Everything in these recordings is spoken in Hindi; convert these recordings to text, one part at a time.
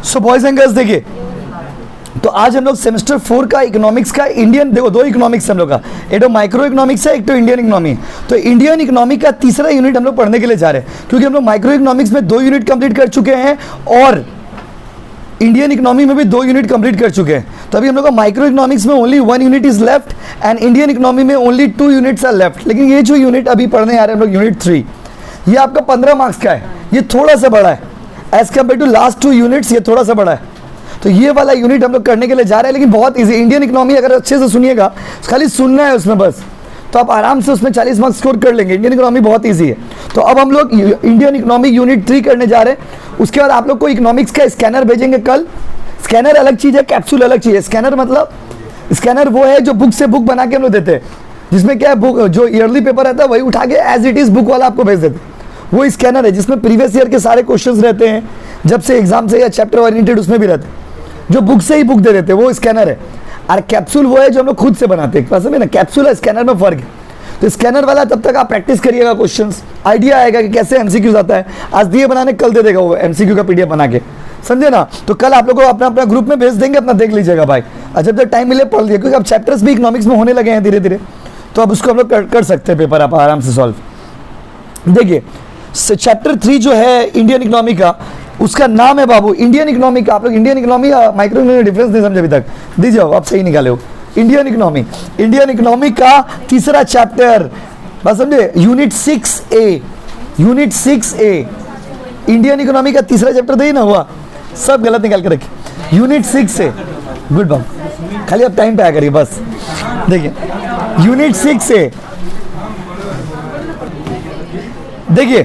सो बॉयज एंड गर्ल्स देखिए, तो आज हम लोग सेमेस्टर 4 का इकोनॉमिक्स का इंडियन, देखो दो इकोनॉमिक्स हम लोग का, एक तो माइक्रो इकोनॉमिक्स है, एक तो इंडियन इकोनॉमी। तो इंडियन इकोनॉमी का तीसरा यूनिट हम लोग पढ़ने के लिए जा रहे हैं, क्योंकि हम लोग माइक्रो इकोनॉमिक्स में 2 यूनिट कंप्लीट कर चुके हैं और इंडियन इकोनॉमी में भी 2 यूनिट कंप्लीट कर चुके हैं। तो अभी हम लोग का माइक्रो इकोनॉमिक्स में only 1 unit is left and Indian economy में ओनली 2 यूनिट्स आर लेफ्ट। लेकिन ये जो यूनिट अभी पढ़ने आ रहे हैं हम लोग, यूनिट 3, ये आपका 15 मार्क्स का है, ये थोड़ा सा बड़ा है as compare to last 2 units, ये थोड़ा सा बड़ा है। तो ये वाला यूनिट हम लोग करने के लिए जा रहे हैं, लेकिन बहुत इजी। इंडियन इकोनॉमी अगर अच्छे से सुनिएगा, खाली सुनना है उसमें बस, तो आप आराम से उसमें 40 मार्क्स स्कोर कर लेंगे। इंडियन इकोनॉमी बहुत इजी है। तो अब हम लोग इंडियन इकोनॉमी यूनिट 3 करने जा रहे हैं। उसके बाद आप लोग को इकोनॉमिक्स का स्कैनर भेजेंगे कल। स्कैनर अलग चीज़ है, कैप्सूल अलग चीज़ है। स्कैनर मतलब, स्कैनर वो है जो बुक से बुक बना के हम लोग देते हैं, जिसमें क्या है, बुक जो ईयरली पेपर रहता है वही उठा के एज इट इज़ बुक वाला आपको भेज देते हैं। वो स्कैनर है जिसमें प्रीवियस ईयर के सारे क्वेश्चंस रहते हैं, जब से एग्जाम से या चैप्टर ओरिएंटेड उसमें भी रहते हैं, जो बुक से ही बुक दे देते हैं, वो स्कैनर है। और कैप्सूल वो है जो हम लोग खुद से बनाते हैं। समझे ना, कैप्सूल और स्कैनर में फर्क है। तो स्कैनर वाला तब तक आप प्रैक्टिस करिएगा, क्वेश्चंस आइडिया आएगा कि कैसे एमसीक्यूज आता है। आज दिए बनाने, कल दे देगा वो एमसीक्यू का पीडीएफ बना के, समझे ना। तो कल आप लोग को अपना अपना ग्रुप में भेज देंगे, अपना देख लीजिएगा भाई। और जब तक टाइम मिले पढ़ लीजिए, क्योंकि अब चैप्टर्स भी इकोनॉमिक्स में होने लगे हैं धीरे धीरे, तो अब उसको हम लोग कर सकते हैं पेपर आप आराम से सॉल्व। देखिए चैप्टर 3 जो है इंडियन इकोनॉमी का, उसका नाम है बाबू इंडियन इकोनॉमी का। आप लोग Indian economy micro economy difference नहीं समझे अभी तक, दीजिए आप सही निकाले हो। इंडियन इकोनॉमी, इंडियन इकोनॉमी का तीसरा चैप्टर, बस समझे, unit 6A, unit 6A Indian economy का तीसरा चैप्टर दे ना हुआ, सब गलत निकाल के रखिए। यूनिट 6A, गुड बाबू, खाली आप टाइम पे आया करिए बस। देखिए यूनिट 6A, देखिए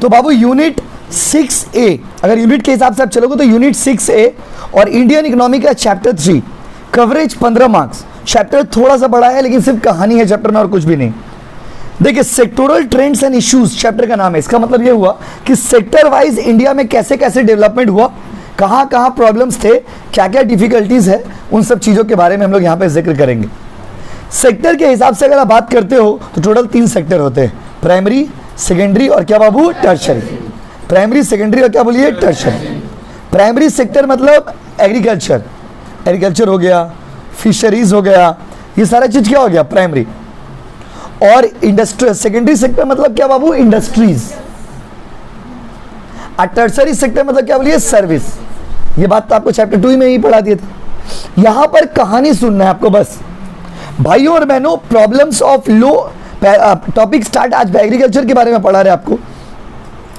तो बाबू यूनिट 6A, अगर यूनिट के हिसाब से आप चलोगे तो यूनिट 6A और इंडियन इकोनॉमी का चैप्टर 3, कवरेज 15 मार्क्स। चैप्टर थोड़ा सा बड़ा है, लेकिन सिर्फ कहानी है चैप्टर में और कुछ भी नहीं। देखिए sectoral trends and issues chapter का नाम है। इसका मतलब ये हुआ कि सेक्टर वाइज इंडिया में कैसे कैसे डेवलपमेंट हुआ, कहाँ कहाँ प्रॉब्लम्स थे, क्या क्या डिफिकल्टीज है, उन सब चीज़ों के बारे में हम लोग यहाँ पे जिक्र करेंगे। सेक्टर के हिसाब से अगर आप बात करते हो तो टोटल 3 सेक्टर होते हैं, प्राइमरी, सेकेंडरी और क्या बाबू, टर्शरी। प्राइमरी, सेकेंडरी और क्या बोलिए, टर्शरी। प्राइमरी सेक्टर मतलब एग्रीकल्चर, एग्रीकल्चर हो गया, फिशरीज हो गया, ये सारा चीज़ क्या हो गया, प्राइमरी। और इंडस्ट्री, सेकेंडरी सेक्टर मतलब क्या बाबू, इंडस्ट्रीज। और टर्शरी सेक्टर मतलब क्या बोलिए, सर्विस। ये बात तो आपको चैप्टर 2 में ही पढ़ा दिया था। यहाँ पर कहानी सुनना है आपको बस भाइयों और बहनों। Problems of low, topic start आज एग्रीकल्चर के बारे में पढ़ा रहे आपको।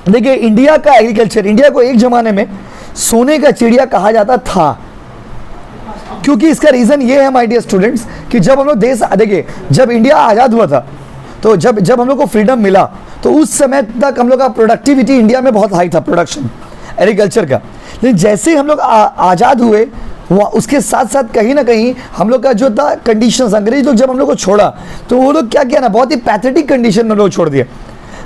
देखिए इंडिया का एग्रीकल्चर, इंडिया को एक जमाने में सोने का चिड़िया कहा जाता था, क्योंकि इसका रीजन ये है माय डियर स्टूडेंट्स कि जब हम लोग देश, देखिए जब इंडिया आज़ाद हुआ था, तो जब हम लोग को फ्रीडम मिला, तो उस समय तक हम लोग का प्रोडक्टिविटी इंडिया में बहुत हाई था, प्रोडक्शन एग्रीकल्चर का। लेकिन जैसे ही हम लोग आज़ाद हुए, उसके साथ साथ कहीं ना कहीं हम लोग का जो था कंडीशंस, अंग्रेज लोग जब हम लोग को छोड़ा तो वो लोग क्या किया ना, बहुत ही पैथेटिक कंडीशन में लोग छोड़ दिए।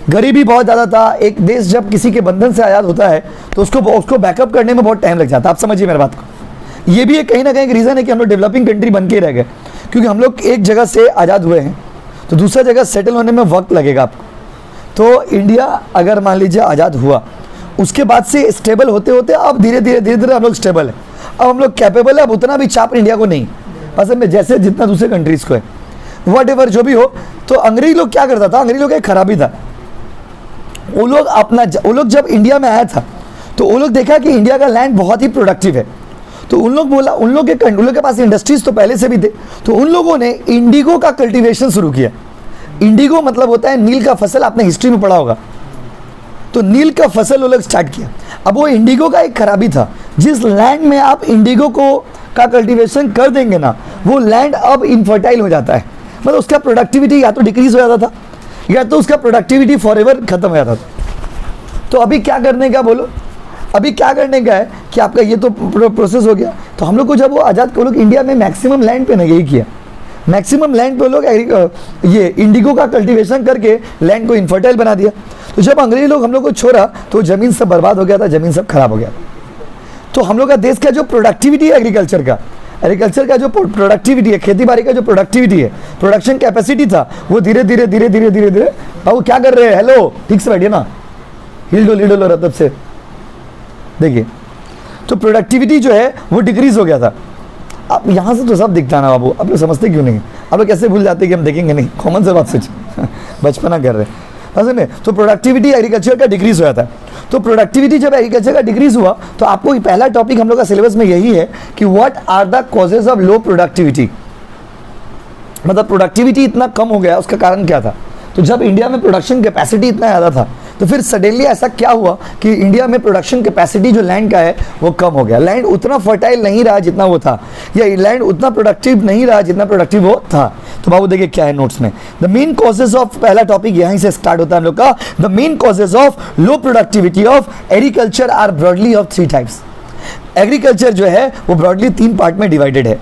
गरीबी बहुत ज़्यादा था। एक देश जब किसी के बंधन से आज़ाद होता है तो उसको बैकअप करने में बहुत टाइम लग जाता है। आप समझिए मेरे बात को। ये भी एक कहीं ना कहीं एक रीज़न है कि हम लोग डेवलपिंग कंट्री बन के रह गए, क्योंकि हम लोग एक जगह से आज़ाद हुए हैं तो दूसरा जगह सेटल होने में वक्त लगेगा आपको। तो इंडिया अगर मान लीजिए आज़ाद हुआ, उसके बाद से स्टेबल होते होते अब धीरे धीरे हम लोग स्टेबल है, अब हम लोग कैपेबल है। अब उतना भी चाप इंडिया को नहीं, बस में जैसे जितना दूसरे कंट्रीज़ को है, वट एवर जो भी हो। तो अंग्रेज लोग क्या करता था, अंग्रेज लोग एक खराबी था, वो लोग जब इंडिया में आया था तो वो लोग देखा कि इंडिया का लैंड बहुत ही प्रोडक्टिव है। तो उन लोग के पास इंडस्ट्रीज तो पहले से भी थे, तो उन लोगों ने इंडिगो का कल्टीवेशन शुरू किया। इंडिगो मतलब होता है नील का फसल, आपने हिस्ट्री में पढ़ा होगा। तो नील का फसल वो लोग स्टार्ट किया। अब वो इंडिगो का एक खराबी था, जिस लैंड में आप इंडिगो का कल्टीवेशन कर देंगे ना, वो लैंड अब इनफर्टाइल हो जाता है। मतलब उसका प्रोडक्टिविटी या तो डिक्रीज हो जाता था, या तो उसका प्रोडक्टिविटी फॉरएवर खत्म हो जाता था। तो अभी क्या करने का बोलो, अभी क्या करने का है कि आपका ये तो प्रोसेस हो गया। तो हम लोग को जब वो आज़ाद, वो लोग इंडिया में मैक्सिमम लैंड पे नहीं यही किया, मैक्सिमम लैंड पे लोग ये इंडिगो का कल्टीवेशन करके लैंड को इनफर्टाइल बना दिया। तो जब अंग्रेज लोग हम लोग को छोड़ा तो ज़मीन सब बर्बाद हो गया था, ज़मीन सब खराब हो गया। तो हम लोग का देश का जो प्रोडक्टिविटी है एग्रीकल्चर का जो प्रोडक्टिविटी है, खेती बाड़ी का जो प्रोडक्टिविटी है, प्रोडक्शन कैपेसिटी था, वो धीरे धीरे बाबू क्या कर रहे हैं, हेलो ठीक से बैठिए ना, हिल डोल रहा तब से। देखिए तो प्रोडक्टिविटी जो है वो डिक्रीज हो गया था। आप यहाँ से तो सब दिखता ना बाबू, आप लोग समझते क्यों नहीं? आप लोग कैसे भूल जाते हैं कि हम देखेंगे नहीं? कॉमन से बात सच बचपना कर रहे हैं असल में। तो प्रोडक्टिविटी एग्रीकल्चर का डिक्रीज हुआ था। तो प्रोडक्टिविटी जब एग्रीकल्चर का डिक्रीज हुआ तो आपको पहला टॉपिक हम लोग का सिलेबस में यही है कि what are the causes of low productivity, मतलब प्रोडक्टिविटी इतना कम हो गया, उसका कारण क्या था? तो जब इंडिया में प्रोडक्शन कैपेसिटी इतना ज़्यादा था तो फिर सडनली ऐसा क्या हुआ कि इंडिया में प्रोडक्शन कैपेसिटी जो लैंड का है वो कम हो गया। लैंड उतना फर्टाइल नहीं रहा जितना वो था, या लैंड उतना प्रोडक्टिव नहीं रहा जितना प्रोडक्टिव वो था। तो बाबू देखिए क्या है नोट्स में, द मेन कॉजेज ऑफ, पहला टॉपिक यहीं से स्टार्ट होता है हम लोग का, the main causes of low productivity of agriculture are broadly of 3 types. Agriculture जो है वो ब्रॉडली 3 पार्ट में डिवाइडेड है।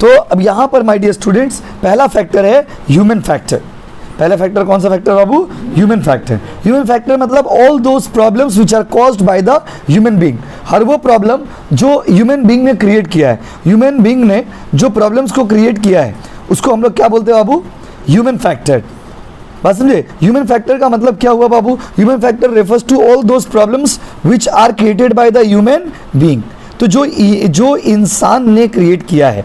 तो अब यहां पर माय डियर स्टूडेंट्स पहला फैक्टर है ह्यूमन फैक्टर। पहला फैक्टर कौन सा फैक्टर बाबू? Human factor. ह्यूमन फैक्टर मतलब all those problems which are caused by the human being, हर वो प्रॉब्लम जो ह्यूमन बीइंग ने क्रिएट किया है। ह्यूमन बीइंग ने जो प्रॉब्लम्स को क्रिएट किया है उसको हम लोग क्या बोलते हैं बाबू? Human factor. बात समझे? ह्यूमन फैक्टर का मतलब क्या हुआ बाबू? Human factor refers to all those problems which are created by the human being. तो जो इंसान ने क्रिएट किया है,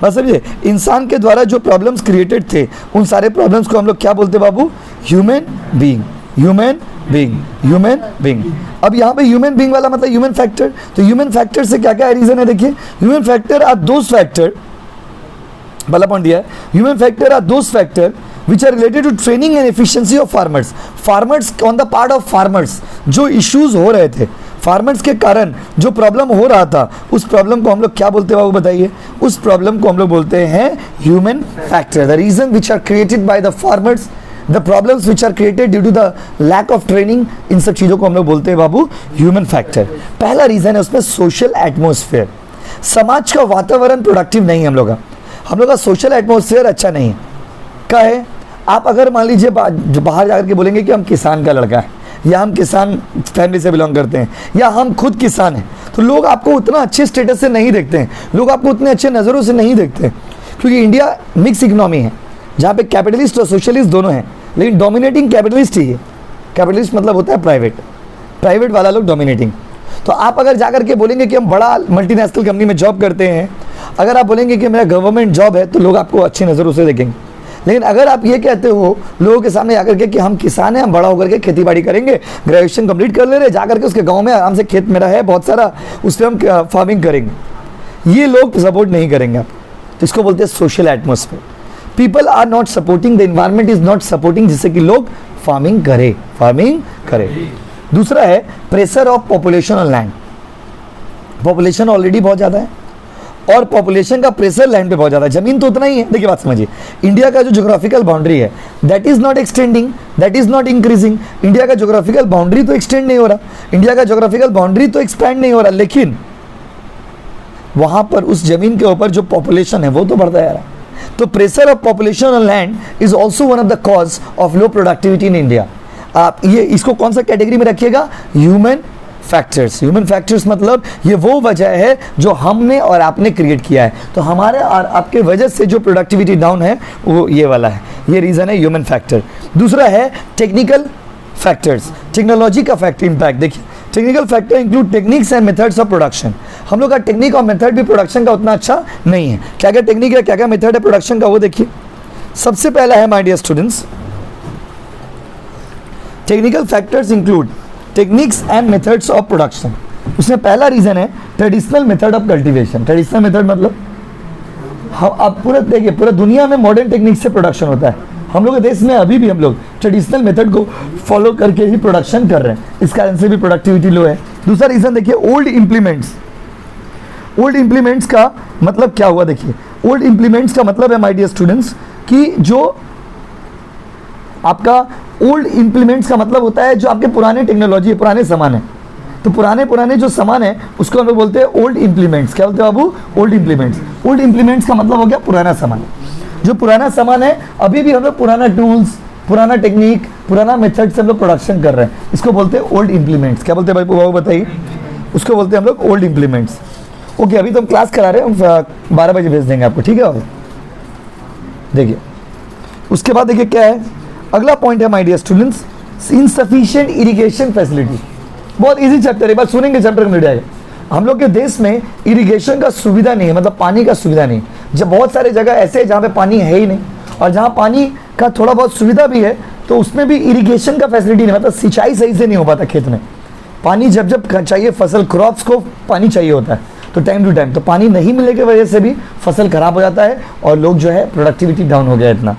बस समझे, इंसान के द्वारा जो प्रॉब्लम्स क्रिएटेड थे उन सारे प्रॉब्लम्स को हम लोग क्या बोलते हैं बाबू? Human being. Human being, human being. अब यहाँ पे ह्यूमन बीइंग वाला मतलब ह्यूमन फैक्टर। तो ह्यूमन फैक्टर से क्या क्या रीजन है देखिए। Human factor are those factor, पहला पॉइंट दिया है, human factor are those factor which are related to training and efficiency of farmers. Farmers on the part of farmers जो issues हो रहे थे, फार्मर्स के कारण जो प्रॉब्लम हो रहा था, उस प्रॉब्लम को हम लोग क्या बोलते हैं बाबू बताइए? उस प्रॉब्लम को हम लोग बोलते हैं human factor. The reason which are created by the farmers, the problems which are created due to the lack of training, इन सब चीज़ों को हम लोग बोलते हैं बाबू ह्यूमन फैक्टर। पहला रीजन है उसमें सोशल एटमोसफेयर। समाज का वातावरण प्रोडक्टिव नहीं है हम लोग का सोशल एटमोसफेयर अच्छा नहीं है। क्या है? आप अगर मान लीजिए बाहर जाकर के बोलेंगे कि हम किसान का लड़का है, या हम किसान फैमिली से बिलोंग करते हैं, या हम खुद किसान हैं, तो लोग आपको उतना अच्छे स्टेटस से नहीं देखते हैं, लोग आपको उतने अच्छे नज़रों से नहीं देखते हैं। क्योंकि इंडिया मिक्स इकोनॉमी है जहाँ पे कैपिटलिस्ट और सोशलिस्ट दोनों हैं, लेकिन डोमिनेटिंग कैपिटलिस्ट ही है। कैपिटलिस्ट मतलब होता है प्राइवेट वाला लोग डोमिनेटिंग। तो आप अगर जाकर के बोलेंगे कि हम बड़ा मल्टीनेशनल कंपनी में जॉब करते हैं, अगर आप बोलेंगे कि मेरा गवर्नमेंट जॉब है, तो लोग आपको अच्छी नज़रों से देखेंगे। लेकिन अगर आप ये कहते हो लोगों के सामने जाकर के कि हम किसान हैं, हम बड़ा होकर के खेती बाड़ी करेंगे, ग्रेजुएशन कंप्लीट कर ले रहे, जाकर के उसके गांव में आराम से खेत मेरा है बहुत सारा, उस पर हम फार्मिंग करेंगे, ये लोग सपोर्ट नहीं करेंगे आप। तो इसको बोलते हैं social atmosphere. People are not supporting, the environment is not supporting, जिससे कि लोग फार्मिंग करे। दूसरा है pressure of population on land. Population already बहुत ज़्यादा है और पॉपुलेशन का प्रेशर लैंड पे बहुत ज़्यादा है। जमीन तो उतना ही है। देखिए बात समझिए, इंडिया का जो ज्योग्राफिकल बाउंड्री है that is not extending, that is not increasing. India का ज्योग्राफिकल बाउंड्री तो एक्सटेंड नहीं हो रहा, इंडिया का ज्योग्राफिकल बाउंड्री तो एक्सपैंड नहीं हो रहा, लेकिन वहाँ पर उस जमीन के ऊपर जो पॉपुलेशन है वो तो बढ़ता जा रहा है। तो pressure of population on land is also one of the cause of low productivity in India. आप ये इसको कौन सा कैटेगरी में रखिएगा? Human factors. ह्यूमन फैक्टर्स मतलब ये वो वजह है जो हमने और आपने क्रिएट किया है। तो हमारे और आपके वजह से जो प्रोडक्टिविटी डाउन है वो ये वाला है, ये रीज़न है ह्यूमन फैक्टर। दूसरा है टेक्निकल फैक्टर्स, टेक्नोलॉजी का फैक्टर इम्पैक्ट। देखिए technical factor include techniques and methods of production. हम लोग का टेक्निक और मेथड भी प्रोडक्शन का उतना अच्छा नहीं है। क्या क्या टेक्निक है, क्या क्या मेथड है प्रोडक्शन का, वो देखिए। सबसे पहला है my dear students, technical factors include techniques and methods of production. उसमें पहला रीजन है traditional method of cultivation. Traditional method मतलब हम आप पूरा देखिए, पूरा दुनिया में मॉडर्न टेक्निक से प्रोडक्शन होता है, हम लोग के देश में अभी भी हम लोग ट्रेडिशनल मेथड को फॉलो करके ही प्रोडक्शन कर रहे हैं, इस कारण से भी प्रोडक्टिविटी लो है। दूसरा रीजन देखिए ओल्ड इम्प्लीमेंट्स। ओल्ड इम्प्लीमेंट्स का मतलब क्या हुआ? देखिए ओल्ड इम्प्लीमेंट्स का मतलब है माय डियर स्टूडेंट्स कि जो आपका ओल्ड इम्प्लीमेंट्स का मतलब होता है जो आपके पुराने टेक्नोलॉजी है, पुराने सामान है। तो पुराने जो सामान है उसको हम लोग बोलते हैं ओल्ड इम्प्लीमेंट्स। क्या बोलते हैं बाबू? Old implements. ओल्ड इम्प्लीमेंट्स का मतलब हो गया पुराना सामान। जो पुराना सामान है अभी भी हम लोग पुराना टूल्स, पुराना टेक्निक, पुराना मेथड से हम लोग प्रोडक्शन कर रहे हैं, इसको बोलते हैं ओल्ड इम्प्लीमेंट्स। क्या बोलते हैं भाई बाबू बताइए? उसको बोलते हैं हम लोग ओल्ड इम्प्लीमेंट्स। ओके, अभी तो हम क्लास करा रहे हैं, हम 12 बजे भेज देंगे आपको, ठीक है बाबू? देखिए उसके बाद देखिए क्या है अगला पॉइंट है my dear students, insufficient irrigation facility. बहुत इजी चैप्टर है, बस सुनेंगे चैप्टर मिल जाएगा। हम लोग के देश में इरिगेशन का सुविधा नहीं है, मतलब पानी का सुविधा नहीं। जब बहुत सारे जगह ऐसे हैं जहाँ पे पानी है ही नहीं, और जहाँ पानी का थोड़ा बहुत सुविधा भी है तो उसमें भी इरिगेशन का फैसिलिटी नहीं, मतलब सिंचाई सही से नहीं हो पाता खेत में। पानी जब जब चाहिए, फसल क्रॉप्स को पानी चाहिए होता है तो टाइम टू टाइम, तो पानी नहीं मिलने की वजह से भी फसल खराब हो जाता है और लोग जो है प्रोडक्टिविटी डाउन हो गया इतना।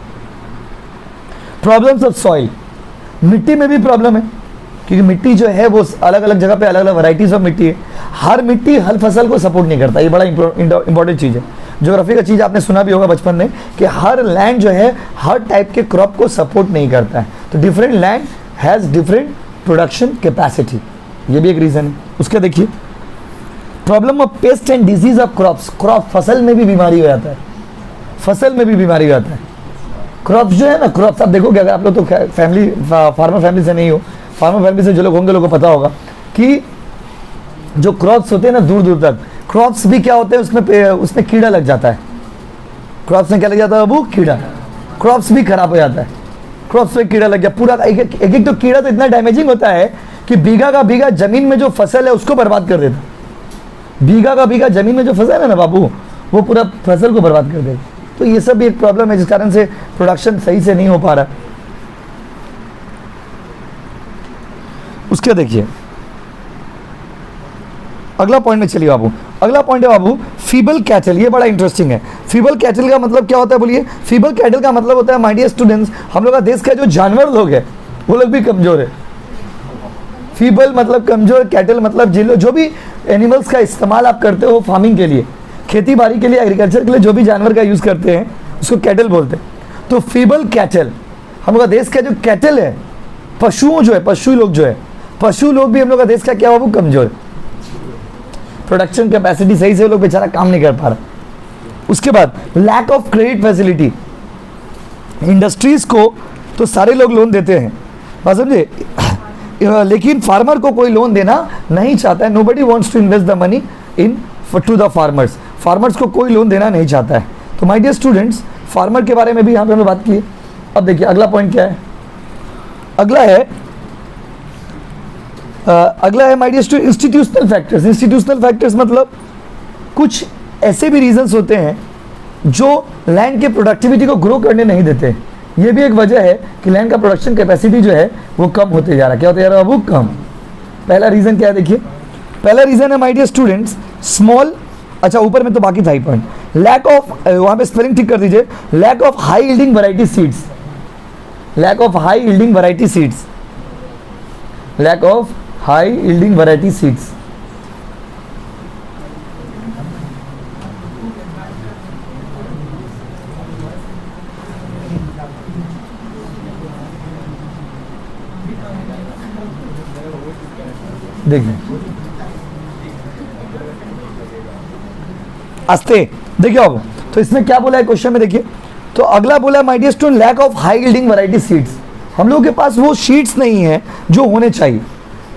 प्रॉब्लम्स ऑफ सॉइल, मिट्टी में भी प्रॉब्लम है, क्योंकि मिट्टी जो है वो अलग अलग जगह पे अलग अलग वैरायटीज ऑफ मिट्टी है। हर मिट्टी हर फसल को सपोर्ट नहीं करता, ये बड़ा इंपॉर्टेंट चीज़ है। ज्योग्राफी का चीज़ आपने सुना भी होगा बचपन में कि हर लैंड जो है हर टाइप के क्रॉप को सपोर्ट नहीं करता है, तो different land has different production capacity, ये भी एक रीज़न है। उसके देखिए problem of paste and disease of crops, crop फसल में भी बीमारी हो जाता है, फसल में भी बीमारी हो जाता है। क्रॉप्स जो है ना, क्रॉप्स आप देखोगे, अगर आप लोग तो फैमिली फार्मर फैमिली से नहीं हो, फार्मर फैमिली से जो लोग होंगे लोगों को पता होगा कि जो क्रॉप्स होते हैं ना दूर दूर तक, क्रॉप्स भी क्या होते हैं उसमें कीड़ा लग जाता है। क्रॉप्स में क्या लग जाता है बाबू? कीड़ा। क्रॉप्स भी खराब हो जाता है, क्रॉप्स में कीड़ा लग गया पूरा, एक तो कीड़ा तो इतना डैमेजिंग होता है कि बीघा का बीघा जमीन में जो फसल है उसको बर्बाद कर देता है। बीघा का बीघा जमीन में जो फसल है ना बाबू, वो पूरा फसल को बर्बाद कर देता। तो ये सब भी एक प्रॉब्लम है जिस कारण से प्रोडक्शन सही से नहीं हो पा रहा। उसके देखिए अगला पॉइंट में चलिए बाबू। अगला पॉइंट है बाबू फीबल कैटल, ये बड़ा इंटरेस्टिंग है। फीबल कैटल का मतलब क्या होता है बोलिए? फीबल कैटल का मतलब होता है माय डियर स्टूडेंट्स, हम लोग का देश का जो जानवर लोग है वो लोग भी कमजोर है। फीबल मतलब कमजोर, कैटल मतलब जो भी एनिमल्स का इस्तेमाल आप करते हो फार्मिंग के लिए, खेती बाड़ी के लिए, एग्रीकल्चर के लिए जो भी जानवर का यूज़ करते हैं उसको कैटल बोलते हैं। तो फीबल कैटल, हम लोग का देश का जो कैटल है, पशुओं जो है, पशु लोग जो है, पशु लोग भी हम लोग का देश का क्या बाबू? कमजोर। प्रोडक्शन कैपेसिटी सही से लोग बेचारा काम नहीं कर पा रहा। उसके बाद lack of credit facility, industries को तो सारे लोग लोन देते हैं, बात समझे, लेकिन फार्मर को कोई लोन देना नहीं चाहता है। Nobody wants to invest the money in to the farmers, farmers को कोई लोन देना नहीं चाहता है। तो माय डियर स्टूडेंट्स, फार्मर के बारे में भी यहाँ पे हमने बात की है। अब देखिए अगला पॉइंट क्या है, अगला है my dear student institutional factors. Institutional factors मतलब कुछ ऐसे भी रीजंस होते हैं जो लैंड के प्रोडक्टिविटी को ग्रो करने नहीं देते। ये भी एक वजह है कि लैंड का प्रोडक्शन कैपेसिटी जो है वो कम होते जा रहा है। क्या होते जा रहा है बाबू? कम। पहला रीजन क्या है देखिए, पहला रीजन है माय डियर स्टूडेंट्स स्मॉल, अच्छा ऊपर में तो बाकी था ही पॉइंट, लैक ऑफ, वहाँ पे स्पेलिंग ठीक कर दीजिए, lack of high yielding variety seeds, lack of high yielding variety seeds, lack of high yielding variety seeds. देखिए आस्ते देखिए अब, तो इसमें क्या बोला है क्वेश्चन में देखिए, तो अगला बोला my dear student lack of high yielding variety seeds. हम लोग के पास वो सीड्स नहीं है जो होने चाहिए,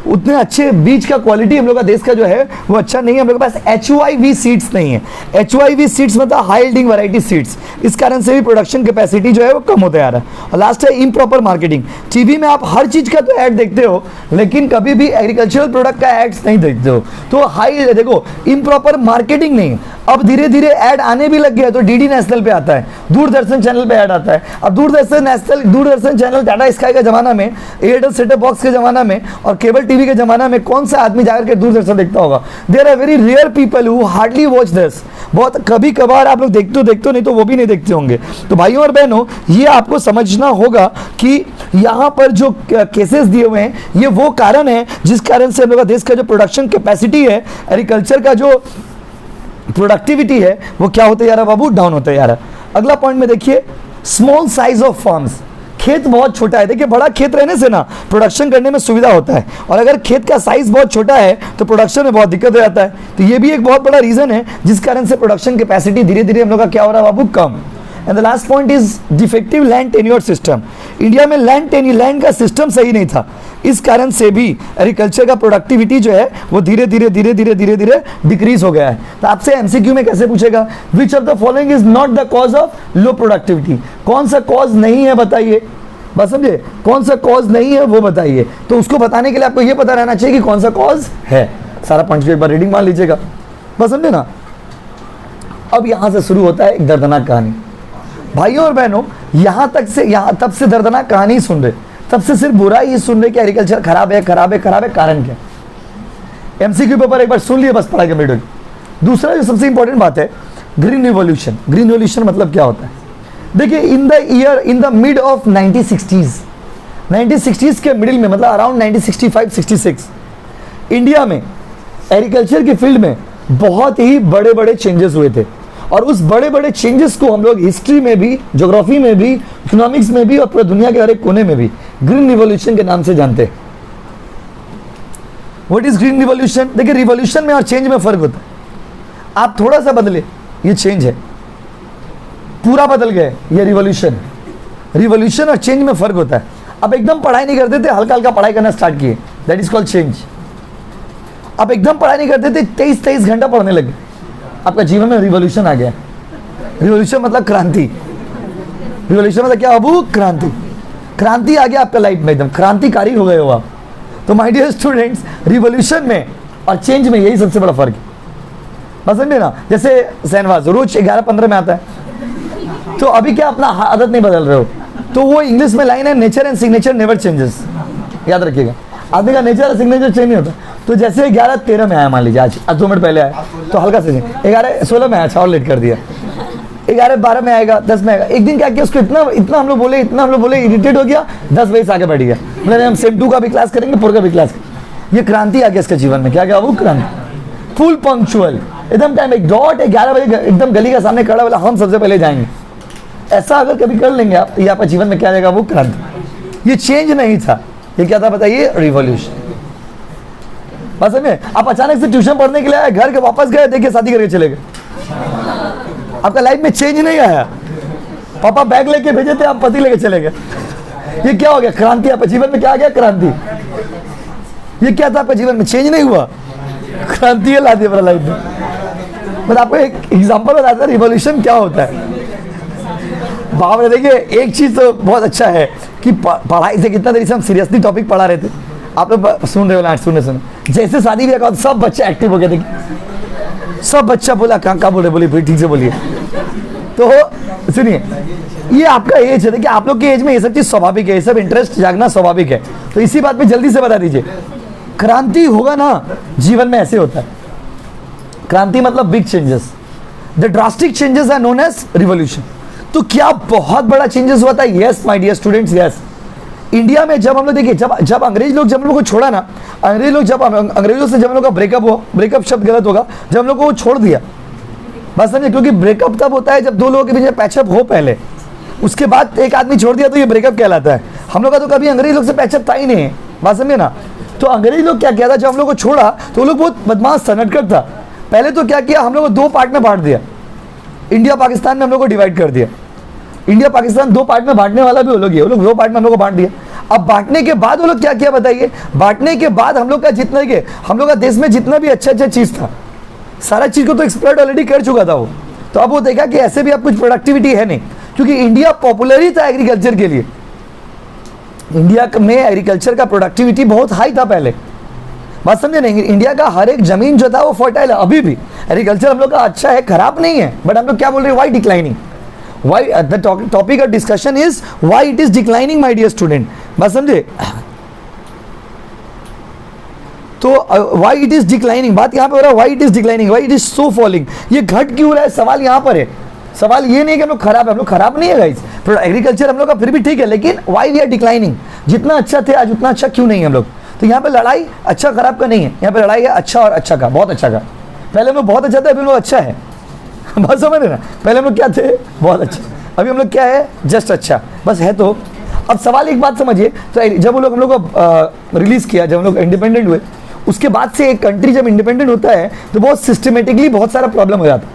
उतने अच्छे बीज का क्वालिटी हम लोग का देश का जो है वो अच्छा नहीं है। हम लोग के पास HYV सीड्स नहीं है। HYV सीड्स मतलब हाई यील्डिंग वैरायटी सीड्स, इस कारण से भी प्रोडक्शन कैपेसिटी जो है वो कम होता जा रहा है। और लास्ट है इम्प्रॉपर मार्केटिंग। टीवी में आप हर चीज़ का तो ऐड देखते हो लेकिन कभी भी एग्रीकल्चरल प्रोडक्ट का एड्स नहीं देखते हो। तो हाई देखो इम्प्रॉपर मार्केटिंग नहीं। अब धीरे धीरे ऐड आने भी लग गया, तो DD नेशनल पे आता है, दूरदर्शन चैनल पे ऐड आता है। अब दूरदर्शन चैनल टाटा स्काई का जमाना में, एयरटेल सेटअप बॉक्स के जमाना में और केबल टीवी के जमाना में कौन सा आदमी जाकर के दूरदर्शन देखता होगा? There are very rare people who hardly watch this. बहुत कभी कभार आप लोग देखते हो, नहीं तो वो भी नहीं देखते होंगे। तो भाइयों और बहनों, ये आपको समझना होगा कि यहाँ पर जो केसेस दिए हुए हैं ये वो कारण है जिस कारण से हम लोग का देश का जो प्रोडक्शन कैपेसिटी है, एग्रीकल्चर का जो प्रोडक्टिविटी है वो क्या होते जा रहा है बाबू? डाउन होते जा रहा है। अगला पॉइंट में देखिए स्मॉल साइज ऑफ फार्म्स, खेत बहुत छोटा है। देखिए बड़ा खेत रहने से ना प्रोडक्शन करने में सुविधा होता है, और अगर खेत का साइज बहुत छोटा है तो प्रोडक्शन में बहुत दिक्कत हो जाता है। तो ये भी एक बहुत बड़ा रीजन है जिस कारण से प्रोडक्शन कैपेसिटी धीरे धीरे हम लोग का क्या हो रहा है बाबू? कम। And the last point is defective land tenure system. India में लैंड का सिस्टम सही नहीं था, इस कारण से भी एग्रीकल्चर का प्रोडक्टिविटी जो है वो धीरे धीरे डिक्रीज हो गया है। तो आपसे MCQ में कैसे पूछेगा, विच of the following is not the cause of low productivity? कौन सा कॉज नहीं है बताइए, बस समझे, कौन सा कॉज नहीं है वो बताइए। तो उसको बताने के लिए आपको ये पता रहना चाहिए कि कौन सा कॉज है। सारा पॉइंट एक बार रीडिंग मान लीजिएगा, बस समझे ना। अब यहां से शुरू होता है एक दर्दनाक कहानी। भाइयों और बहनों, यहां तक से, यहां तब से दर्दनाक कहानी सुन रहे, तब से सिर्फ बुरा ही सुन रहे कि एग्रीकल्चर खराब है, खराब है, खराब है, कारण क्या। एमसीक्यू पेपर एक बार सुन लिए, बस पढ़ाई कंप्लीट होगी। दूसरा जो सबसे इंपॉर्टेंट बात है, ग्रीन रिवॉल्यूशन। ग्रीन रिवॉल्यूशन मतलब क्या होता है? देखिए, in the mid of 1960s के मिडिल में, मतलब अराउंड 1965-66 इंडिया में एग्रीकल्चर की फील्ड में बहुत ही बड़े बड़े चेंजेस हुए थे। और उस बड़े बड़े चेंजेस को हम लोग हिस्ट्री में भी, ज्योग्राफी में भी, इकोनॉमिक्स में भी और पूरी दुनिया के हर एक कोने में भी ग्रीन रिवॉल्यूशन के नाम से जानते हैं। What is green revolution? देखिए, रिवॉल्यूशन में और चेंज में फर्क होता है। आप थोड़ा सा बदले, ये चेंज है। पूरा बदल गए, ये रिवॉल्यूशन। रिवॉल्यूशन और चेंज में फर्क होता है। अब एकदम पढ़ाई नहीं करते थे, हल्का हल्का पढ़ाई करना स्टार्ट किए, दैट इज कॉल्ड चेंज। अब एकदम पढ़ाई नहीं करते थे, 23 घंटा पढ़ने लगे, आपका जीवन में रिवॉल्यूशन आ गया। रिवॉल्यूशन मतलब क्रांति। रिवॉल्यूशन मतलब क्या बाबू? क्रांति। क्रांति आ गया आपका लाइफ में, एकदम क्रांतिकारी हो गए हो आप। तो माय डियर स्टूडेंट्स, रिवॉल्यूशन में और चेंज में यही सबसे बड़ा फर्क है, बस समझे ना। जैसे सहनवाज रोज 11:15 में आता है, तो अभी क्या अपना आदत नहीं बदल रहे हो, तो वो इंग्लिश में लाइन है, nature and signature never changes. याद रखिएगा, आदमी का नेचर और सिग्नेचर चेंज नहीं होता। तो जैसे 11:13 में आया, मान लीजिए आज 2 मिनट पहले आया, तो हल्का से 11:16 में आया, अच्छा और लेट कर दिया, 11:12 में आएगा, 10 में आएगा। एक दिन क्या किया, उसको इतना हम लोग बोले इरिटेट हो गया, 10 बजे से आगे बढ़ गया। मतलब हम सेम 2 का भी क्लास करेंगे, 4 का भी क्लास। ये क्रांति आ गया इसके जीवन में। क्या क्या वो क्रांति? फुल पंक्चुअल, एकदम टाइम, एक डॉट 11 बजे एकदम गली का सामने खड़ा, बोला हम सबसे पहले जाएंगे। ऐसा अगर कभी कर लेंगे आप, ये आपका जीवन में क्या आएगा? वो क्रांति। ये चेंज नहीं था, ये क्या था बताइए? रिवॉल्यूशन। बस में आप अचानक से ट्यूशन पढ़ने के लिए आए, घर के वापस गए, देखिए शादी करके चले गए, आपका लाइफ में चेंज नहीं आया। पापा बैग लेके भेजे थे, आप पति लेके चले गए, ये क्या हो गया? क्रांति। आपके जीवन में क्या आ गया? क्रांति। ये क्या था आपके जीवन में? चेंज नहीं हुआ, क्रांति ला दी अपना लाइफ में। मतलब आपको एक एग्जांपल बताता है रिवॉल्यूशन क्या होता है। बाप रे, देखिए एक चीज तो बहुत अच्छा है कि पढ़ाई से कितना देरी से हम सीरियसली टॉपिक पढ़ा रहे थे, आप लोग सुन रहे हो ना? सुने जैसे शादी ब्याह का सब बच्चे एक्टिव हो गए, देखिए सब बच्चा बोला कहाँ बोल रहे, बोलिए ठीक से बोलिए। तो सुनिए, ये आपका एज है, देखिए आप लोग के एज में ये सब चीज स्वाभाविक है, ये सब इंटरेस्ट जागना स्वाभाविक है। तो इसी बात पे जल्दी से बता दीजिए, क्रांति होगा ना जीवन में, ऐसे होता है। क्रांति मतलब big changes, the drastic changes are known as revolution. तो क्या बहुत बड़ा चेंजेस हुआ था? Yes my dear students, yes. India में जब हम लोग देखिए, जब अंग्रेज लोग हम लोग को छोड़ा ना, अंग्रेजों से जब हम लोग का ब्रेकअप हुआ, ब्रेकअप शब्द गलत होगा, जब हम लोग को छोड़ दिया, बस समझे, क्योंकि ब्रेकअप तब होता है जब 2 लोगों के बीच में पैचअप हो पहले, उसके बाद एक आदमी छोड़ दिया तो ये ब्रेकअप कहलाता है। हम लोग का तो कभी अंग्रेज लोग से पैचअप था ही नहीं है, बात समझे ना। तो अंग्रेज लोग क्या किया था, जब हम लोग को छोड़ा तो वो लोग बहुत बदमाश था, नटखट था। पहले तो क्या किया, हम लोग को 2 पार्ट में बांट दिया, इंडिया पाकिस्तान में हम लोग को डिवाइड कर दिया। इंडिया पाकिस्तान 2 पार्ट में बांटने वाला भी वो लोग 2 पार्ट में हम लोग को बांट दिया। अब बांटने के बाद वो लोग क्या किया बताइए? बांटने के बाद हम लोग का जितना के हम लोग का देश में जितना भी अच्छा चीज था, सारा चीज को तो एक्सप्लोइट ऑलरेडी कर चुका था वो। तो अब वो देखा कि ऐसे भी अब कुछ प्रोडक्टिविटी है नहीं, क्योंकि इंडिया पॉपुलर ही था एग्रीकल्चर के लिए। इंडिया में एग्रीकल्चर का प्रोडक्टिविटी बहुत हाई था पहले, बात समझे नहीं? इंडिया का हर एक जमीन जो था वो फर्टाइल है, अभी भी एग्रीकल्चर हम लोग का अच्छा है, खराब नहीं है। बट हम लोग क्या बोल रहे हैं? Why declining? Why the topic of discussion is why it is declining, my dear student. बात समझे? तो why it is declining, बात यहाँ पे हो रहा है why it is declining, why it is so falling. ये घट क्यों रहा है, सवाल यहाँ पर है। सवाल ये नहीं कि हम लोग खराब है, हम लोग खराब नहीं है गाइस, एग्रीकल्चर हम लोग का फिर भी ठीक है, लेकिन why we are declining? जितना अच्छा थे आज उतना अच्छा क्यों नहीं है हम लोग? तो यहाँ पे लड़ाई अच्छा खराब का नहीं है, यहाँ पे लड़ाई है अच्छा और अच्छा का, बहुत अच्छा का। पहले हम लोग बहुत अच्छा था, अभी हम लोग अच्छा है, बस समझ रहे ना? पहले हम लोग क्या थे? बहुत अच्छा। अभी हम लोग क्या है? जस्ट अच्छा, बस है। तो अब सवाल एक बात समझिए, तो जब वो लोग हम लोग को रिलीज किया, जब हम लोग इंडिपेंडेंट हुए, उसके बाद से एक कंट्री जब इंडिपेंडेंट होता है तो बहुत सिस्टमेटिकली बहुत सारा प्रॉब्लम हो जाता है।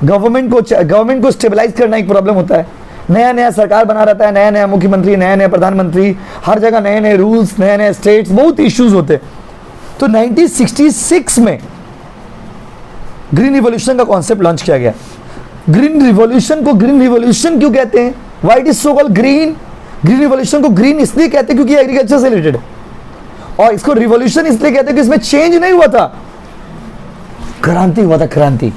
गवर्नमेंट को स्टेबलाइज करना एक प्रॉब्लम होता है, नया नया सरकार बना रहता है, नया नया मुख्यमंत्री, नया नया प्रधानमंत्री, हर जगह नए नए रूल्स, नए नए स्टेट्स, बहुत इश्यूज होते हैं। तो 1966 में ग्रीन रिवॉल्यूशन का कॉन्सेप्ट लॉन्च किया गया। ग्रीन रिवॉल्यूशन को ग्रीन रिवॉल्यूशन क्यों कहते हैं? Why it is so called green? Green revolution को ग्रीन इसलिए कहते हैं क्योंकि एग्रीकल्चर से रिलेटेड है, और इसको रिवॉल्यूशन इसलिए कहते हैं कि इसमें चेंज नहीं हुआ था, क्रांति हुआ था, क्रांति,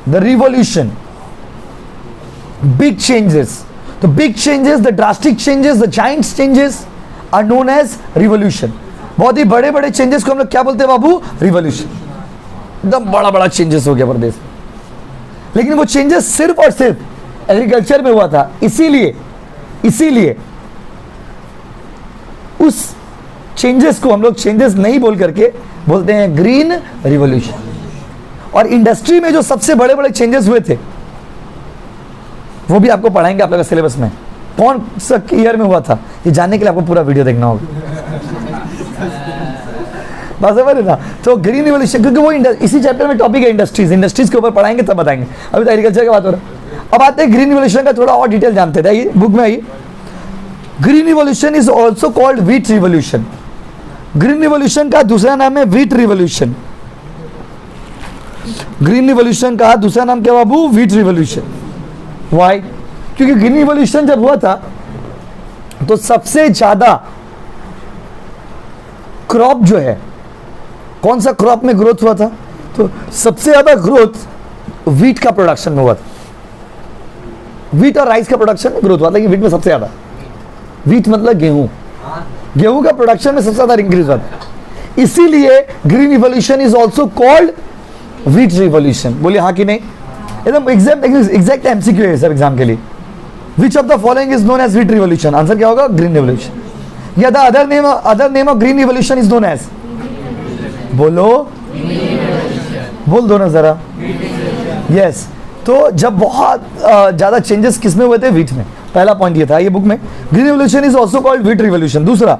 द रिवॉल्यूशन, बिग चेंजेस. तो big changes, the drastic changes, the giants changes are known as revolution. बहुत ही बड़े बड़े चेंजेस को हम लोग क्या बोलते हैं बाबू? रिवॉल्यूशन. एकदम बड़ा बड़ा चेंजेस हो गया प्रदेश में. लेकिन वो चेंजेस सिर्फ और सिर्फ एग्रीकल्चर में हुआ था. इसीलिए उस चेंजेस को हम लोग चेंजेस नहीं बोल करके बोलते हैं ग्रीन रिवॉल्यूशन. और इंडस्ट्री में जो सबसे बड़े बड़े चेंजेस हुए थे वो भी आपको पढ़ाएंगे आप लोग सिलेबस में. कौन सा ईयर में हुआ था ये जानने के लिए आपको पूरा वीडियो देखना होगा. बस है ना. तो ग्रीन रिवॉल्यूशन, क्योंकि वो इसी चैप्टर में टॉपिक है इंडस्ट्रीज के ऊपर पढ़ाएंगे तब बताएंगे. अभी तो एग्रीकल्चर की बात हो रहा है. अब आते हैं ग्रीन रिवॉल्यूशन का थोड़ा और डिटेल जानते थे. ये बुक में आइए. Green revolution is also called wheat revolution. Green revolution का दूसरा नाम है व्हीट रिवॉल्यूशन. ग्रीन रिवॉल्यूशन का दूसरा नाम क्या बाबू? Wheat revolution. वाई? क्योंकि ग्रीन रिवॉल्यूशन जब हुआ था तो सबसे ज्यादा क्रॉप जो है, कौन सा क्रॉप में ग्रोथ हुआ था? तो सबसे ज्यादा ग्रोथ व्हीट का प्रोडक्शन में हुआ था. व्हीट और राइस का प्रोडक्शन में ग्रोथ हुआ था. लेकिन व्हीट में सबसे ज्यादा, व्हीट मतलब गेहूं, गेहूं का प्रोडक्शन में सबसे ज्यादा इंक्रीज हुआ था. इसीलिए green revolution is also called wheat revolution. बोलिए हाँ कि नहीं? एकदम एग्जैक्ट एमसीक्यू है सब एग्जाम के लिए. Which of the following is known as wheat revolution? Answer क्या होगा? Green revolution. या the other name of green revolution is known as, बोलो, बोल दो ना जरा. यस. तो जब बहुत ज्यादा चेंजेस किस में हुए थे? व्हीट में. पहला पॉइंट ये था ये बुक में. Green revolution is also called wheat revolution. दूसरा,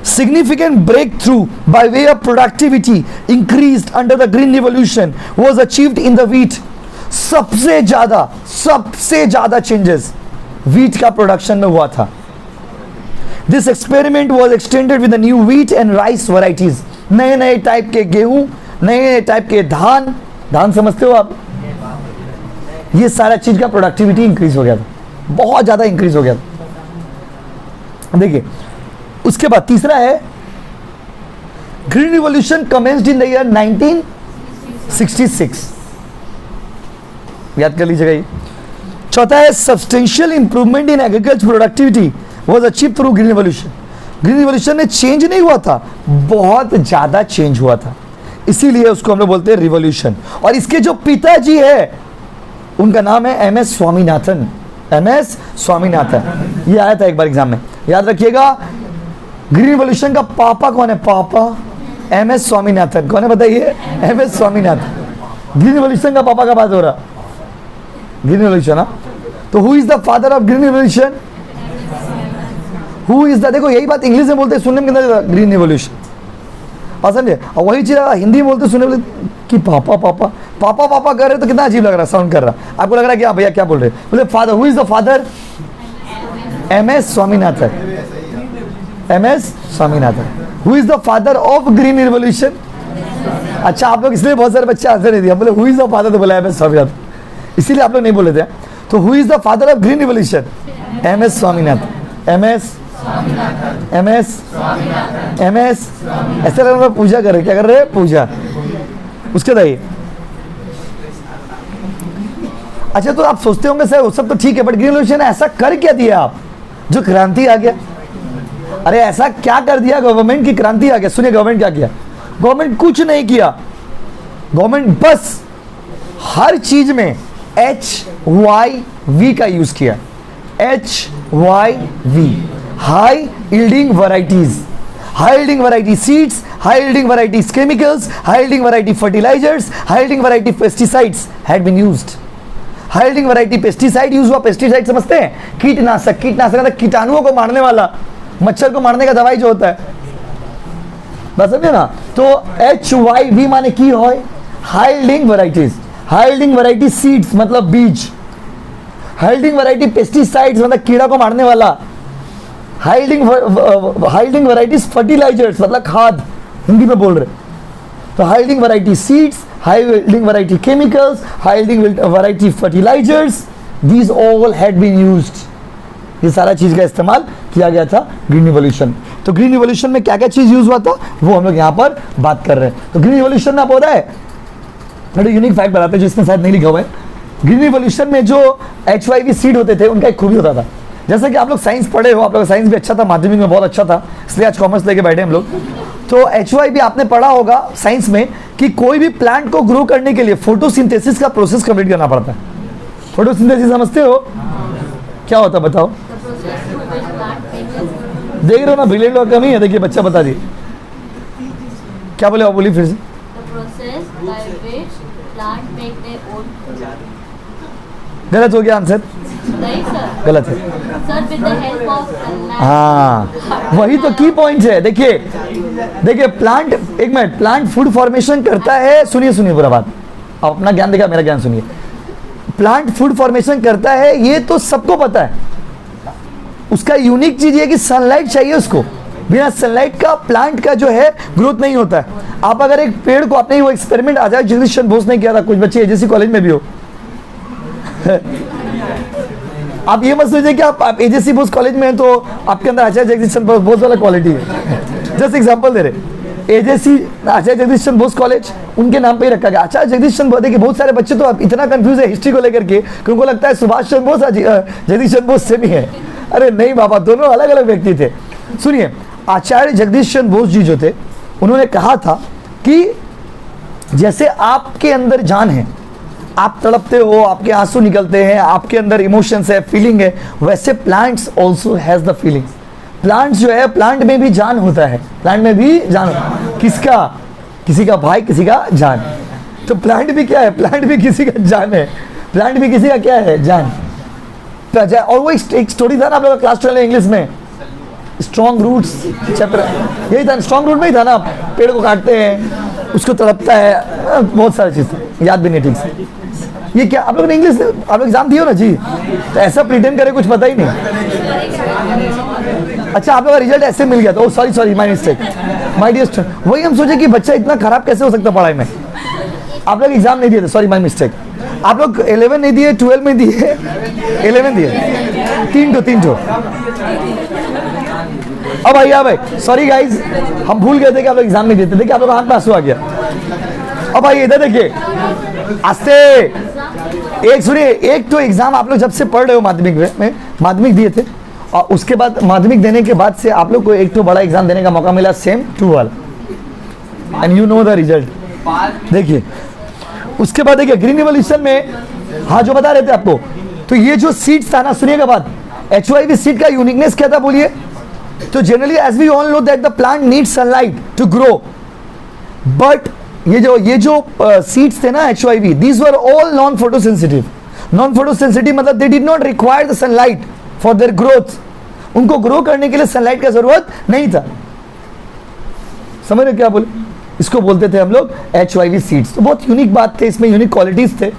significant breakthrough by way of productivity increased under the green revolution was achieved in the wheat. सबसे ज्यादा चेंजेस wheat का प्रोडक्शन में हुआ था. This experiment was extended with the new wheat and rice varieties. नए नए टाइप के गेहूं, नए टाइप के धान समझते हो आप? ये सारा चीज का प्रोडक्टिविटी इंक्रीज हो गया था, बहुत ज्यादा इंक्रीज हो गया था. देखिए उसके बाद तीसरा है green revolution commenced in the year 1966. याद कर लीजिएगा ये. चौथा है substantial improvement in agriculture productivity was achieved through green revolution. Green revolution में चेंज नहीं हुआ था, बहुत ज्यादा चेंज हुआ था, इसीलिए उसको हम लोग बोलते हैं रिवॉल्यूशन. और इसके जो पिताजी है उनका नाम है एमएस स्वामीनाथन. एमएस स्वामीनाथन, ये आया था एक बार एग्जाम में, याद रखिएगा. ग्रीन रिवॉल्यूशन का पापा कौन है? पापा एमएस स्वामीनाथन. कौन है बताइए? एमएस स्वामीनाथन. ग्रीन रिवॉल्यूशन का पापा का बात हो रहा, ग्रीन रिवॉल्यूशन. तो who is the father of green revolution? Who is the, देखो यही बात इंग्लिश में बोलते हैं, सुनने में कितना ग्रीन रिवॉल्यूशन, और समझे. और वही चीज हिंदी में बोलते सुनने में कि पापा पापा पापा पापा कर रहे तो कितना अजीब लग रहा, साउंड कर रहा. आपको लग रहा है कि हाँ भैया क्या बोल रहे? बोले father. Who is the father? MS Swaminathan. MS Swaminathan. Who is the father of green revolution? अच्छा, आप लोग इसलिए बहुत सारे बच्चे आंसर नहीं दिया, बोले हु इज द फादर, तो बोला एमएस स्वामीनाथन, इसीलिए आप लोग नहीं बोले थे. तो who is the father of green revolution? MS Swaminathan. MS ऐसे लग रहा पूजा कर रहे. क्या कर रहे हैं? पूजा. उसके बाद अच्छा, तो आप सोचते होंगे सर वो सब तो ठीक है, बट ग्रीन रिवॉल्यूशन ऐसा कर क्या दिया आप जो क्रांति आ गया? अरे ऐसा क्या कर दिया गवर्नमेंट की क्रांति आ गया? सुनिए गवर्नमेंट क्या किया. गवर्नमेंट कुछ नहीं किया. गवर्नमेंट बस हर चीज में HYV का यूज किया. HYV, high yielding varieties, high yielding variety seeds, high yielding varieties chemicals, high yielding variety fertilizers, high yielding variety pesticides had been used. High yielding variety pesticide use हुआ. पेस्टिसाइड समझते हैं? कीटनाशक. कीटनाशक मतलब कीटाणुओं को मारने वाला, मच्छर को मारने का दवाई जो होता है, बस समझे ना. तो HYV माने की है high yielding varieties. High yielding variety seeds मतलब बीज. हाई यील्डिंग वैरायटी पेस्टिसाइड्स मतलब कीड़ा को मारने वाला. हाई यील्डिंग वैरायटीज फर्टिलाइजर्स मतलब खाद, हिंदी में बोल रहे. तो high yielding variety seeds, high yielding variety chemicals, high yielding variety fertilizers, these all had been used. ये सारा चीज का इस्तेमाल किया गया था ग्रीन रिवॉल्यूशन. तो ग्रीन रिवॉल्यूशन में क्या क्या चीज यूज हुआ था वो हम लोग यहाँ पर बात कर रहे हैं. तो ग्रीन रिवॉल्यूशन में आप हो रहा है बड़ा यूनिक फैक्ट बताते हैं जो इसमें शायद नहीं लिखा हुआ है। ग्रीन रिवॉल्यूशन में जो HIV सीड होते थे उनका एक खूबी होता था, जैसे कि आप लोग साइंस पढ़े हो, आप लोग साइंस भी अच्छा था, माध्यमिक में बहुत अच्छा था, इसलिए आज कॉमर्स लेके बैठे हम लोग। तो HIV आपने पढ़ा होगा साइंस में कि कोई भी प्लांट को ग्रो करने के लिए फोटोसिंथेसिस का प्रोसेस कंप्लीट करना पड़ता है। फोटोसिंथेसिस समझते हो क्या होता है बताओ? देख रहे हो ना, ब्रिलियंट और कमी है। देखिए बच्चा बता दिए क्या बोले, आप बोलिए फिर से। गलत हो गया आंसर, गलत है। हाँ वही तो की पॉइंट है। देखिए प्लांट, एक मिनट, प्लांट फूड फॉर्मेशन करता है, सुनिए पूरा बात, आप अपना ज्ञान देखा, मेरा ज्ञान सुनिए। प्लांट फूड फॉर्मेशन करता है ये तो सबको पता है, उसका यूनिक चीज ये कि सनलाइट चाहिए उसको, बिना सनलाइट का प्लांट का जो है ग्रोथ नहीं होता है। आप अगर एक पेड़ को, आपने वो एक्सपेरिमेंट आचार्य जगदीश चंद्र बोस ने किया था, कुछ बच्चे AJC कॉलेज में भी हो आप ये मत सोचिए कि आप AJC बोस कॉलेज में हैं तो आपके अंदर आचार्य जगदीश चंद्र बोस वाला क्वालिटी है। जस्ट एग्जांपल दे रहे, AJC आचार्य जगदीश चंद्र बोस कॉलेज उनके नाम पे ही रखा गया, आचार्य जगदीश चंद्र बोस। देखिए बहुत सारे बच्चे तो इतना कंफ्यूज है हिस्ट्री को लेकर के कि उनको लगता है सुभाष चंद्र बोस जगदीश चंद्र बोस से भी है। अरे नहीं बाबा, दोनों अलग अलग व्यक्ति थे। सुनिए, आचार्य जगदीश चंद्र बोस जी जो थे, उन्होंने कहा था कि जैसे आपके अंदर जान है, आप तड़पते हो, आपके आंसू निकलते हैं, आपके अंदर इमोशंस है, फीलिंग है, वैसे plants also has the feelings. Plants जो है, प्लांट में भी जान होता है, प्लांट में भी जान होता है। किसका? किसी का भाई, किसी का जान। तो प्लांट भी क्या है? प्लांट भी किसी का जान है, प्लांट भी किसी का क्या है? जान। और वो एक स्टोरी था ना आप लोग क्लास 12 इंग्लिश में, स्ट्रॉन्ग रूट्स चैप्टर, यही था, स्ट्रॉन्ग रूट में ही था ना, पेड़ को काटते हैं, उसको तड़पता है, बहुत सारी चीज़ याद भी नहीं ठीक से। ये क्या आप लोग ने इंग्लिश, आप लोग एग्जाम दिए हो ना जी, तो ऐसा प्रिटेंड करे कुछ पता ही नहीं। अच्छा आप लोग का रिजल्ट ऐसे मिल गया था, oh sorry my mistake, my dear student. वही हम सोचे कि बच्चा इतना खराब कैसे हो सकता पढ़ाई में। आप लोग एग्जाम नहीं दिए थे, सॉरी माय मिस्टेक। आप लोग 11 नहीं दिए, 12 में दिए, 11 दिए, 3 टू। अब भाई सॉरी गाइज, हम भूल गए थे कि आप लोग एग्जाम नहीं देते। देखिए आप लोग हाथ में आंसू आ गया। अब भाई इधर देखिए, आस्ते एक सुनिए, एक तो एग्जाम आप लोग जब से पढ़ रहे हो माध्यमिक में, माध्यमिक दिए थे, और उसके बाद माध्यमिक देने के बाद से आप लोग को एक तो बड़ा एग्जाम देने का मौका मिला, सेम 2 वाला, and you know the result. देखिए उसके बाद देखिए ग्रीन रिवॉल्यूशन में, हाँ जो बता रहे थे आपको, तो ये जो सीड्स था ना, सुनिएगा बात, HIV सीड का यूनिकनेस क्या था बोलिए? तो generally as we all know that the plant needs sunlight to grow, but ये जो सीड्स थे ना HIV, these were all non photosensitive. Non photosensitive मतलब they did not require the sunlight for their growth, उनको ग्रो करने के लिए सनलाइट का जरूरत नहीं था। समझ रहे क्या बोले? इसको बोलते थे हम लोग HIV सीड्स। तो बहुत यूनिक बात थे, इसमें यूनिक क्वालिटीज थे,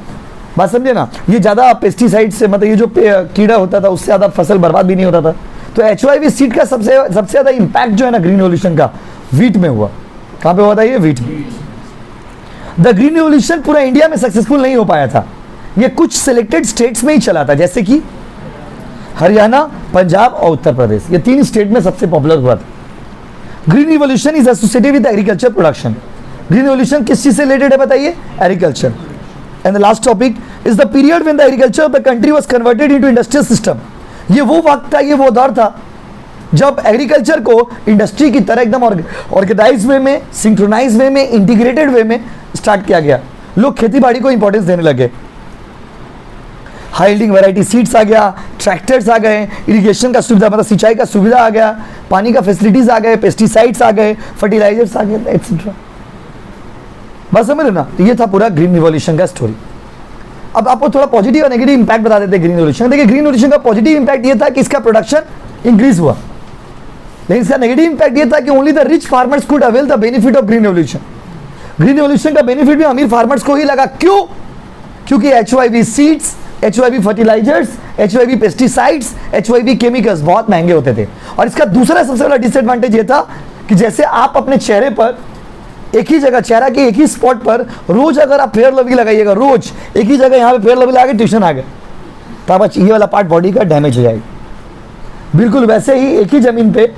बात समझे ना। ये ज़्यादा पेस्टिसाइड से, मतलब ये जो कीड़ा होता था उससे ज़्यादा फसल बर्बाद भी नहीं होता था। तो HIV सीड का सबसे ज़्यादा इम्पैक्ट जो है ना ग्रीन रिवॉल्यूशन का, व्हीट में हुआ। कहाँ पे हुआ था ये? व्हीट में। द ग्रीन रिवॉल्यूशन पूरा इंडिया में सक्सेसफुल नहीं हो पाया था, ये कुछ सिलेक्टेड स्टेट्स में ही चला था, जैसे कि हरियाणा, पंजाब और उत्तर प्रदेश, ये 3 स्टेट में सबसे पॉपुलर हुआ था। Green revolution is associated with agriculture production. Green revolution किस चीज से रिलेटेड है बताइए? Agriculture. And the last topic is the period when the agriculture of the country was converted into industrial system. ये वो वक्त था, ये वो दौर था जब एग्रीकल्चर को इंडस्ट्री की तरह एकदम ऑर्गेनाइज वे में, सिंक्रोनाइज वे में, इंटीग्रेटेड वे में स्टार्ट किया गया। लोग खेती बाड़ी को इंपॉर्टेंस देने लगे। हाई यील्डिंग वैरायटी सीड्स आ गया, ट्रैक्टर्स आ गए, इरिगेशन का सुविधा, मतलब सिंचाई का सुविधा आ गया, पानी का फैसिलिटीज आ गए, पेस्टिसाइड्स आ गए, फर्टिलाइजर्स आ गए, एक्सेट्रा। बस समझ लो ना। तो ये था पूरा ग्रीन रिवॉल्यूशन का स्टोरी। अब आपको थोड़ा पॉजिटिव और नेगेटिव इंपैक्ट बता देते हैं ग्रीन रिवॉल्यूशन। देखिए ग्रीन रिवॉल्यूशन का पॉजिटिव इंपैक्ट ये था कि इसका प्रोडक्शन इंक्रीज हुआ, लेकिन इसका नेगेटिव इंपैक्ट ये था कि only the rich farmers could avail the benefit of green revolution. Green revolution का बेनिफिट भी अमीर फार्मर्स को ही लगा। क्यों? क्योंकि HIV seeds, HIV fertilizers, HIV pesticides, HIV chemicals बहुत महंगे होते थे। और इसका दूसरा सबसे बड़ा डिसएडवांटेज ये था कि जैसे आप अपने चेहरे पर एक ही जगह, चेहरा के एक ही स्पॉट पर रोज अगर आप फेयर लवली लगाइएगा, रोज एक ही जगह यहाँ पे फेयर लवली लगा के ट्यूशन आ गए, तो अब ये वाला पार्ट बॉडी का डैमेज हो जाएगा। बिल्कुल वैसे ही एक ही जमीन पे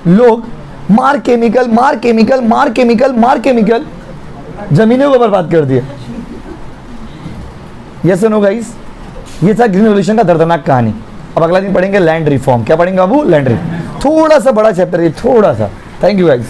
लोग मार केमिकल जमीनों को बर्बाद कर दिए। यस नो गाइस, ये था ग्रीन रेवोल्यूशन का दर्दनाक कहानी। अब अगला दिन पढ़ेंगे लैंड रिफॉर्म। क्या पढ़ेंगे बाबू? Land reform. थोड़ा सा बड़ा चैप्टर है, थोड़ा सा। Thank you guys.